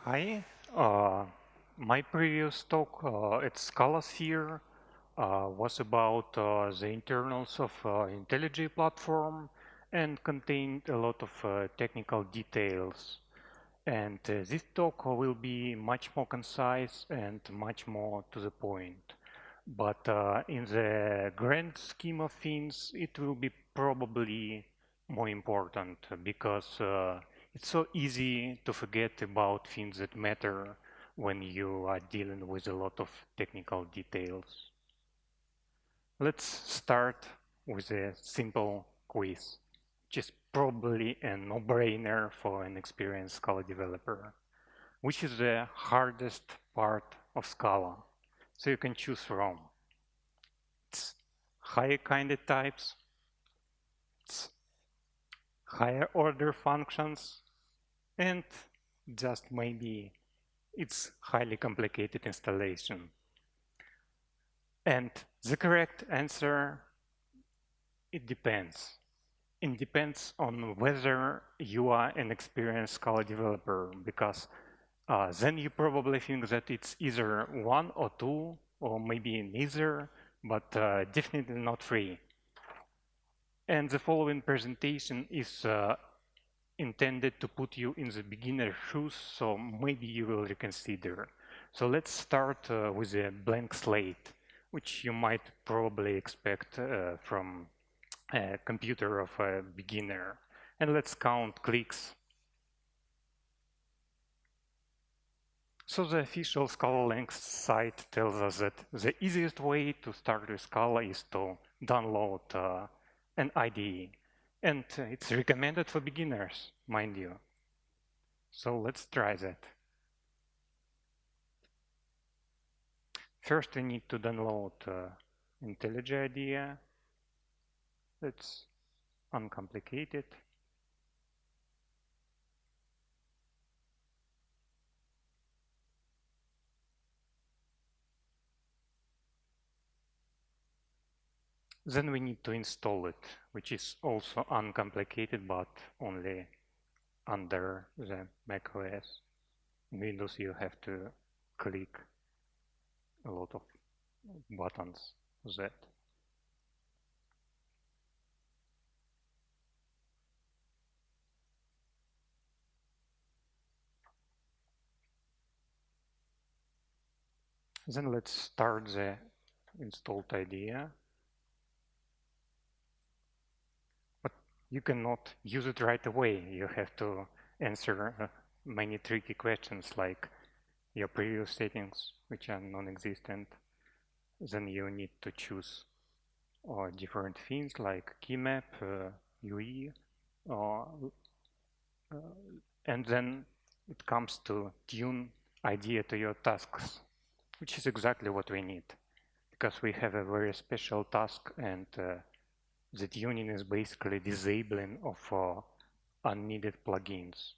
Hi, uh, my previous talk at ScalaSphere was about the internals of IntelliJ platform and contained a lot of technical details. And this talk will be much more concise and much more to the point. But in the grand scheme of things, it will be probably more important because it's so easy to forget about things that matter when you are dealing with a lot of technical details. Let's start with a simple quiz, which is probably a no-brainer for an experienced Scala developer. Which is the hardest part of Scala? So you can choose from. It's higher kind of types, it's higher order functions, and just maybe it's highly complicated installation. And the correct answer, it depends. It depends on whether you are an experienced Scala developer, because then you probably think that it's either one or two, or maybe neither, but definitely not three. And the following presentation is intended to put you in the beginner shoes, so maybe you will reconsider. So let's start with a blank slate, which you might probably expect from a computer of a beginner. And let's count clicks. So the official Scala Links site tells us that the easiest way to start with Scala is to download an IDE. And it's recommended for beginners, mind you. So let's try that. First, we need to download IntelliJ IDEA. That's uncomplicated. Then we need to install it, which is also uncomplicated, but only under the macOS. In Windows, you have to click a lot of buttons that. Then let's start the installed IDEA. But you cannot use it right away. You have to answer many tricky questions like your previous settings, which are non-existent. Then you need to choose different things like key map, UE, uh, and then it comes to tune IDEA to your tasks, which is exactly what we need, because we have a very special task, and the tuning is basically disabling of unneeded plugins.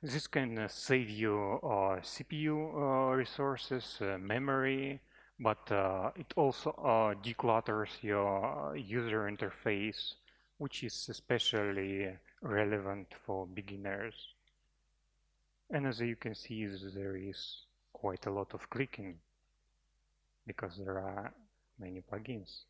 This can save you CPU resources, memory, but it also declutters your user interface, which is especially relevant for beginners. And as you can see, there is quite a lot of clicking because there are many plugins.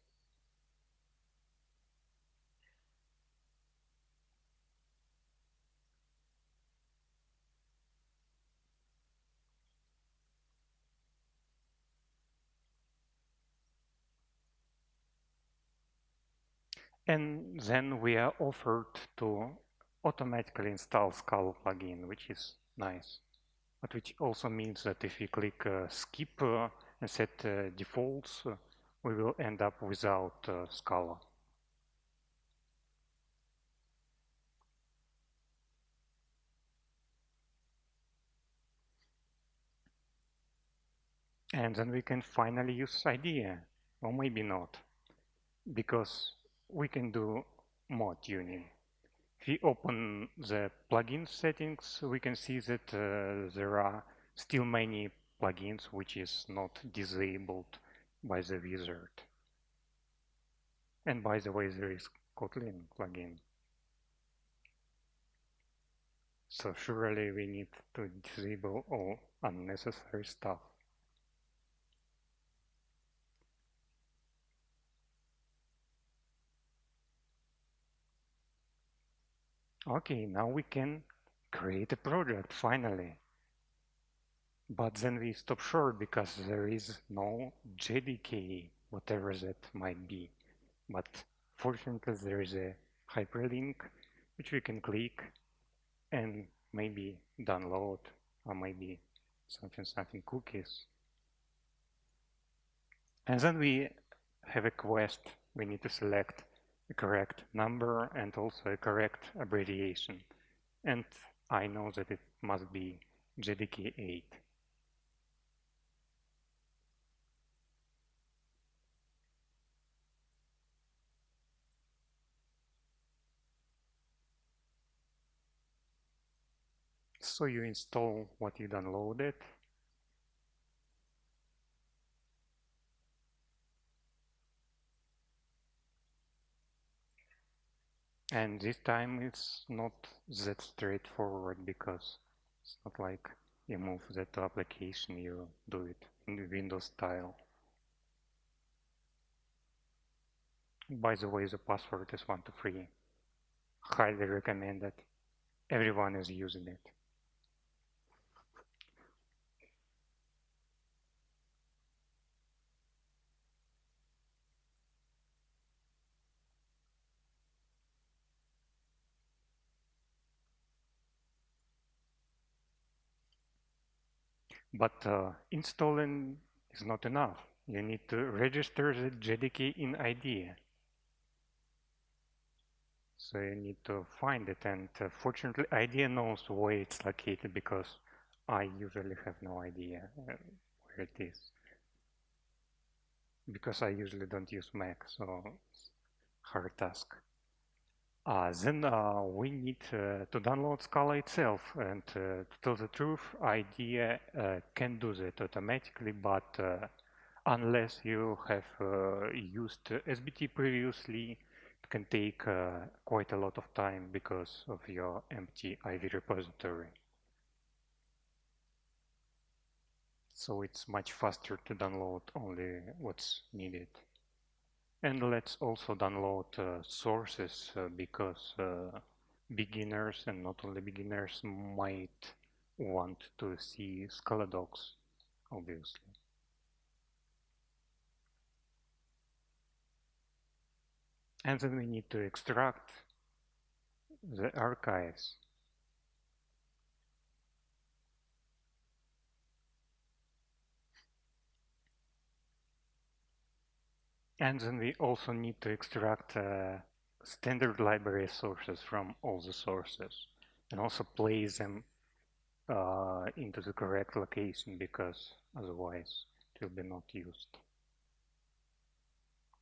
And then we are offered to automatically install Scala plugin, which is nice. But which also means that if we click skip and set defaults, we will end up without Scala. And then we can finally use IDEA, or maybe not, because we can do more tuning. If we open the plugin settings, we can see that there are still many plugins which is not disabled by the wizard. And by the way, there is Kotlin plugin. So surely we need to disable all unnecessary stuff. Okay, now we can create a project finally. But then we stop short because there is no JDK, whatever that might be. But fortunately there is a hyperlink which we can click and maybe download, or maybe something cookies. And then we have a quest. We need to select a correct number and also a correct abbreviation. And I know that it must be JDK 8. So you install what you downloaded. And this time it's not that straightforward because it's not like you move that to application, you do it in the Windows style. By the way, the password is 123. Highly recommended. Everyone is using it. But installing is not enough. You need to register the JDK in IDEA. So you need to find it, and fortunately IDEA knows where it's located because I usually have no idea where it is. Because I usually don't use Mac, so it's a hard task. Then we need to download Scala itself, and to tell the truth, IDEA can do that automatically, but unless you have used SBT previously, it can take quite a lot of time because of your empty Ivy repository. So it's much faster to download only what's needed. And let's also download sources because beginners and not only beginners might want to see Scala docs, obviously. And then we need to extract the archives. And then we also need to extract standard library sources from all the sources and also place them into the correct location because otherwise it will be not used.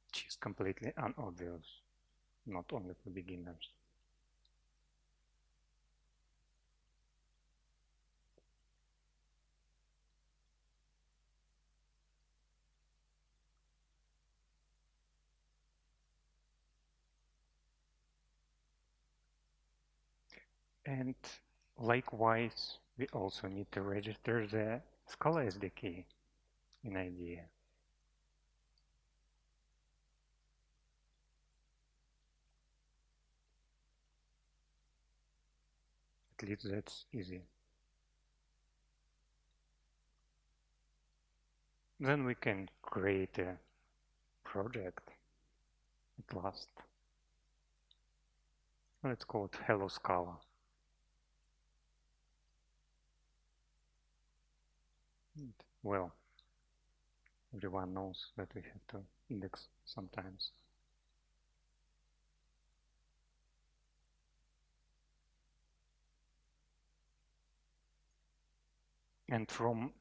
Which is completely unobvious, not only for beginners. And likewise, we also need to register the Scala SDK in IDEA. At least that's easy. Then we can create a project at last. Let's call it Hello Scala. And, well, everyone knows that we have to index sometimes. And from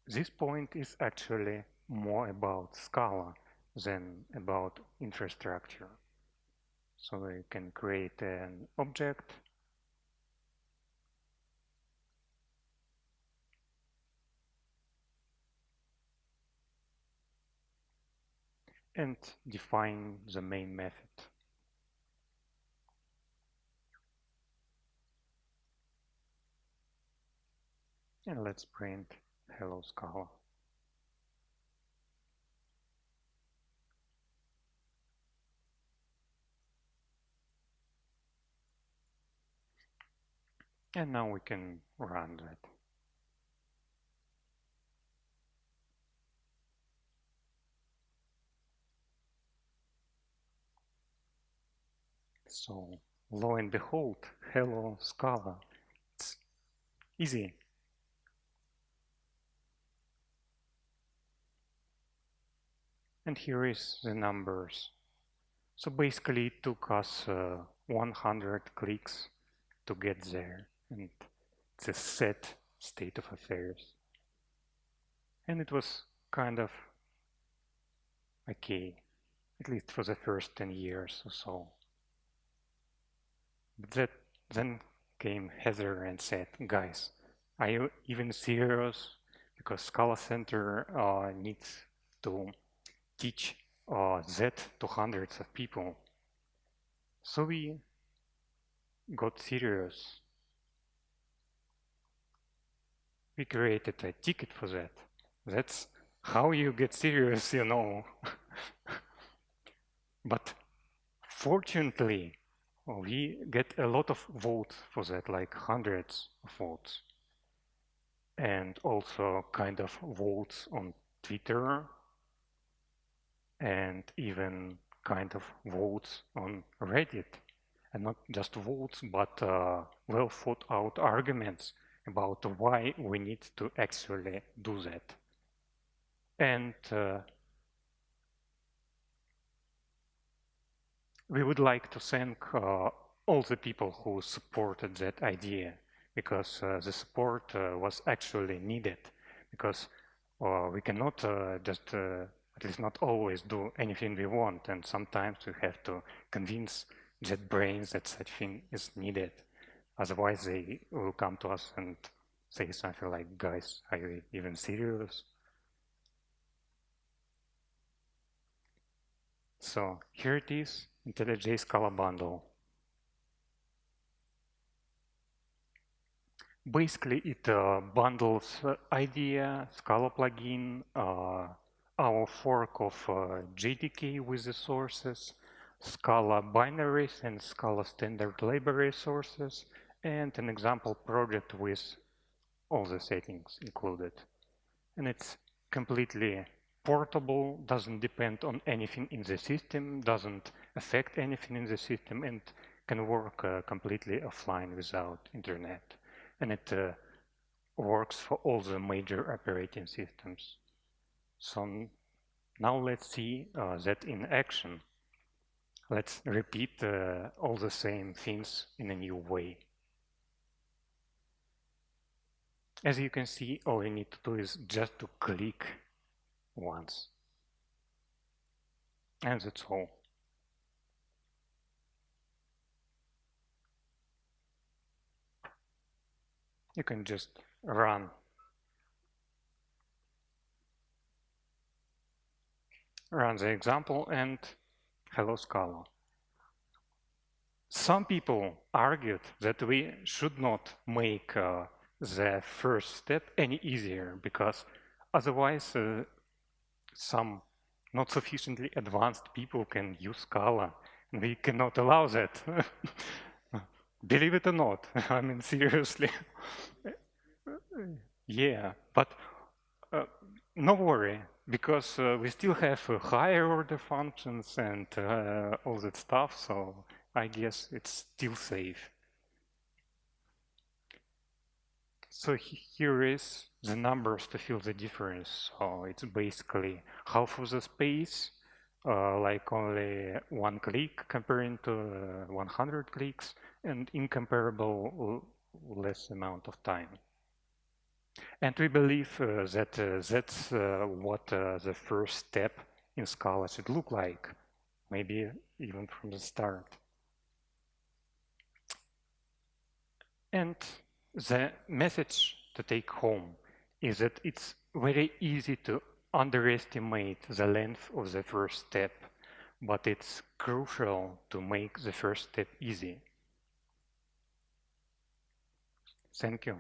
this point is actually more about Scala than about infrastructure. So we can create an object and define the main method. And let's print hello Scala. And now we can run that. So lo and behold, hello Scala. It's easy. And here is the numbers. So basically it took us 100 clicks to get there. And it's a set state of affairs. And it was kind of okay, at least for the first 10 years or so. But then came Heather and said, guys, are you even serious? Because Scala Center needs to teach Z to hundreds of people. So we got serious. We created a ticket for that. That's how you get serious, you know. But fortunately, we get a lot of votes for that, like hundreds of votes. And also kind of votes on Twitter and even kind of votes on Reddit. And not just votes, but well thought out arguments about why we need to actually do that. And we would like to thank all the people who supported that idea, because the support was actually needed, because we cannot just, at least not always, do anything we want, and sometimes we have to convince JetBrains that such thing is needed. Otherwise they will come to us and say something like, guys, are you even serious? So here it is, IntelliJ Scala bundle. Basically, it bundles IDEA, Scala plugin, our fork of JDK with the sources, Scala binaries and Scala standard library sources, and an example project with all the settings included. And it's completely portable, doesn't depend on anything in the system, doesn't affect anything in the system, and can work completely offline without internet. And it works for all the major operating systems. So now let's see that in action. Let's repeat all the same things in a new way. As you can see, all you need to do is just to click once. And that's all. You can just run the example and hello Scala. Some people argued that we should not make the first step any easier, because otherwise some not sufficiently advanced people can use Scala, and we cannot allow that. Believe it or not, I mean, seriously. Yeah, but no worry, because we still have higher order functions and all that stuff, so I guess it's still safe. So here is the numbers to feel the difference. So it's basically half of the space, like only one click comparing to 100 clicks, and incomparable less amount of time. And we believe that that's what the first step in Scala should look like, maybe even from the start. And the message to take home is that it's very easy to underestimate the length of the first step, but it's crucial to make the first step easy. Thank you.